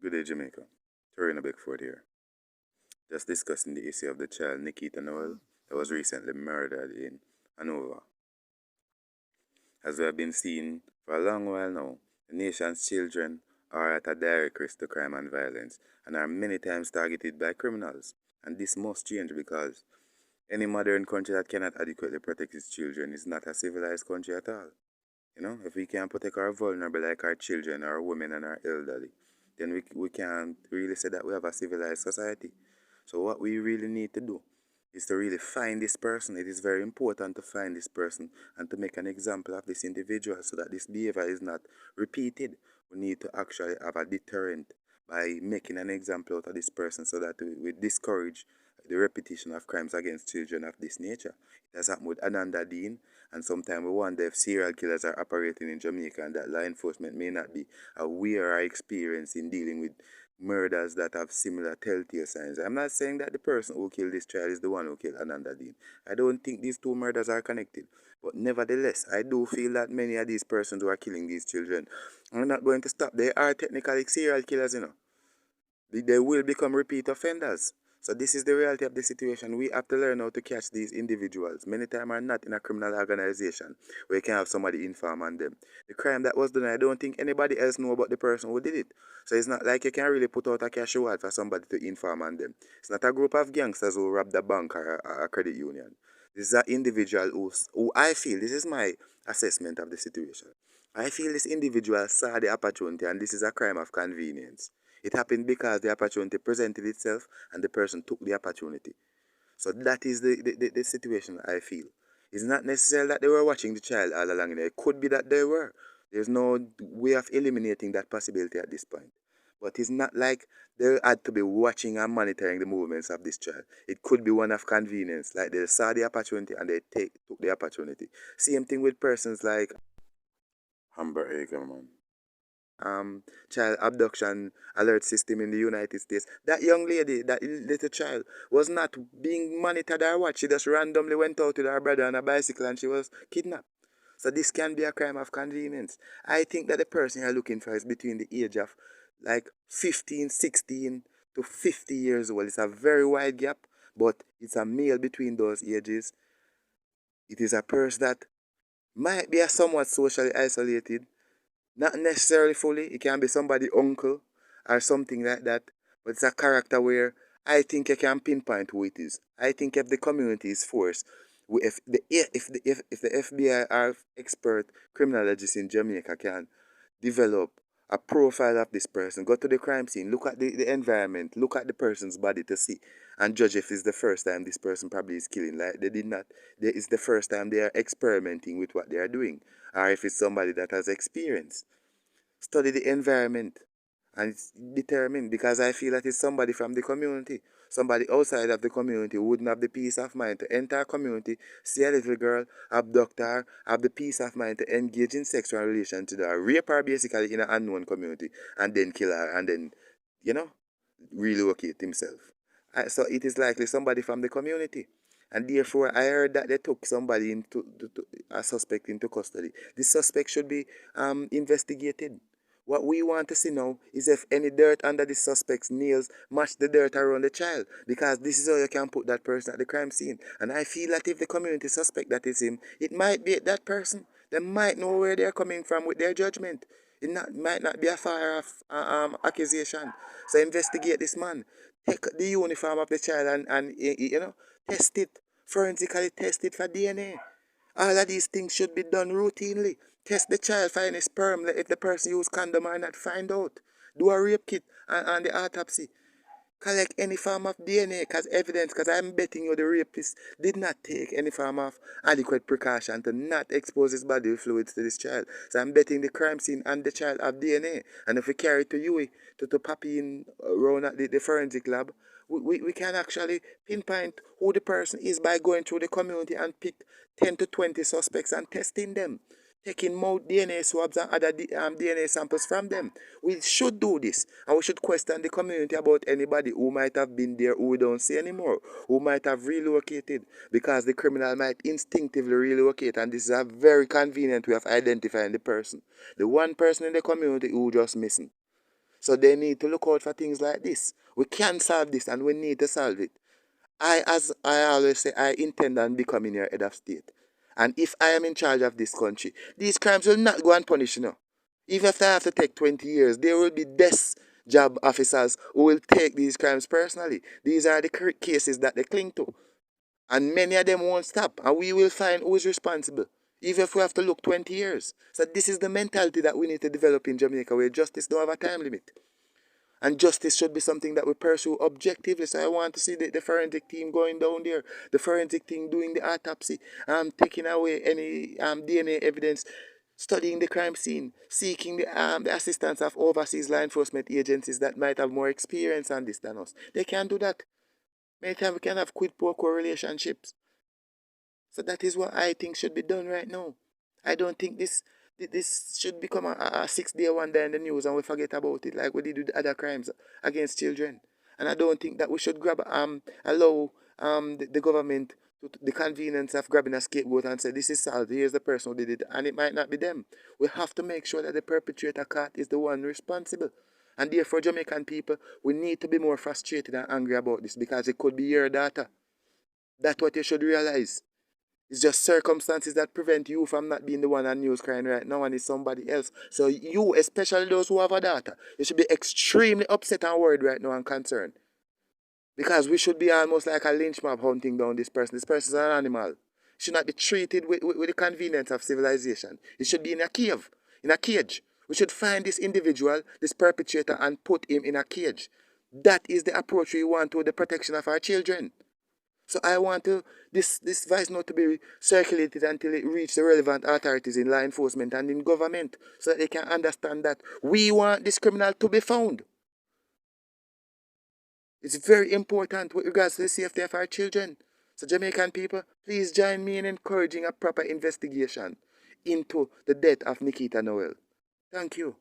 Good day, Jamaica. Torino Beckford here. Just discussing the issue of the child Nikita Noel that was recently murdered in Hanover. As we have been seeing for a long while now, the nation's children are at a direct risk to crime and violence and are many times targeted by criminals. And this must change because any modern country that cannot adequately protect its children is not a civilized country at all. If we can't protect our vulnerable like our children, our women, and our elderly, then we can't really say that we have a civilized society. So what we really need to do is to really find this person. It is very important to find this person and to make an example of this individual so that this behavior is not repeated. We need to actually have a deterrent by making an example out of this person so that we discourage the repetition of crimes against children of this nature. It has happened with Ananda Dean, and sometimes we wonder if serial killers are operating in Jamaica and that law enforcement may not be aware or experienced in dealing with murders that have similar telltale signs. I'm not saying that the person who killed this child is the one who killed Ananda Dean. I don't think these two murders are connected. But nevertheless, I do feel that many of these persons who are killing these children are not going to stop. They are technically serial killers. They will become repeat offenders. So this is the reality of the situation. We have to learn how to catch these individuals. Many times are not in a criminal organization where you can have somebody inform on them. The crime that was done, I don't think anybody else know about the person who did it. So it's not like you can really put out a cash reward for somebody to inform on them. It's not a group of gangsters who robbed a bank or a credit union. This is an individual who I feel, this is my assessment of the situation. I feel this individual saw the opportunity and this is a crime of convenience. It happened because the opportunity presented itself and the person took the opportunity. So that is the situation I feel. It's not necessarily that they were watching the child all along. It could be that they were. There's no way of eliminating that possibility at this point. But it's not like they had to be watching and monitoring the movements of this child. It could be one of convenience, like they saw the opportunity and they took the opportunity. Same thing with persons like Amber Hagerman, child abduction alert system in the United States. That young lady, that little child, was not being monitored or what. She just randomly went out with her brother on a bicycle and she was kidnapped. So this can be a crime of convenience. I think that the person you're looking for is between the age of like 15, 16 to 50 years old. It's a very wide gap, but it's a male between those ages. It is a person that might be a somewhat socially isolated, not necessarily fully. It can be somebody uncle or something like that. But it's a character where I think you can pinpoint who it is. I think if the community is forced, if the FBI or expert criminologists in Jamaica can develop a profile of this person, go to the crime scene, look at the environment, look at the person's body to see and judge if it's the first time this person probably is killing. Like they did not, it's the first time they are experimenting with what they are doing, or if it's somebody that has experience. Study the environment and it's determined because I feel that it's somebody from the community. Somebody outside of the community wouldn't have the peace of mind to enter a community, see a little girl, abduct her, have the peace of mind to engage in sexual relation to her, rape her basically in an unknown community, and then kill her and then, you know, relocate himself. So it is likely somebody from the community. And therefore, I heard that they took somebody a suspect into custody. The suspect should be investigated. What we want to see now is if any dirt under the suspect's nails match the dirt around the child, because this is how you can put that person at the crime scene. And I feel that if the community suspect that is him, it might be that person. They might know where they're coming from with their judgment. Might not be a fire of accusation. So investigate this man. Take the uniform of the child and test it, forensically test it for DNA. All of these things should be done routinely. Test the child for any sperm. If the person used condom or not, find out. Do a rape kit and the autopsy. Collect any form of DNA as evidence, because I'm betting you the rapist did not take any form of adequate precaution to not expose his body fluids to this child. So I'm betting the crime scene and the child have DNA. And if we carry it to you, to Papi in around at the forensic lab, we can actually pinpoint who the person is by going through the community and pick 10 to 20 suspects and testing them, taking mouth DNA swabs and other DNA samples from them. We should do this, and we should question the community about anybody who might have been there who we don't see anymore, who might have relocated, because the criminal might instinctively relocate, and this is a very convenient way of identifying the person. The one person in the community who just missing. So they need to look out for things like this. We can solve this and we need to solve it. As I always say, I intend on becoming your head of state. And if I am in charge of this country, these crimes will not go unpunished, you know. Even if they have to take 20 years, there will be desk job officers who will take these crimes personally. These are the cases that they cling to. And many of them won't stop. And we will find who is responsible. Even if we have to look 20 years. So this is the mentality that we need to develop in Jamaica, where justice don't have a time limit. And justice should be something that we pursue objectively. So I want to see the forensic team going down there, the forensic team doing the autopsy, taking away any DNA evidence, studying the crime scene, seeking the assistance of overseas law enforcement agencies that might have more experience on this than us. They can do that. Many times we can have quid pro quo relationships. So that is what I think should be done right now. I don't think this should become a 6 day wonder in the news and we forget about it like we did with other crimes against children. And I don't think that we should allow the government the convenience of grabbing a scapegoat and say this is solved, here's the person who did it, and it might not be them. We have to make sure that the perpetrator caught is the one responsible. And therefore, Jamaican people, we need to be more frustrated and angry about this because it could be your daughter. That's what you should realize. It's just circumstances that prevent you from not being the one on news crying right now, and it's somebody else. So you, especially those who have a daughter, you should be extremely upset and worried right now and concerned. Because we should be almost like a lynch mob hunting down this person. This person is an animal. He should not be treated with the convenience of civilization. He should be in a cave, in a cage. We should find this individual, this perpetrator, and put him in a cage. That is the approach we want to the protection of our children. So I want this voice note to be circulated until it reaches the relevant authorities in law enforcement and in government so that they can understand that we want this criminal to be found. It's very important with regards to the safety of our children. So Jamaican people, please join me in encouraging a proper investigation into the death of Nikita Noel. Thank you.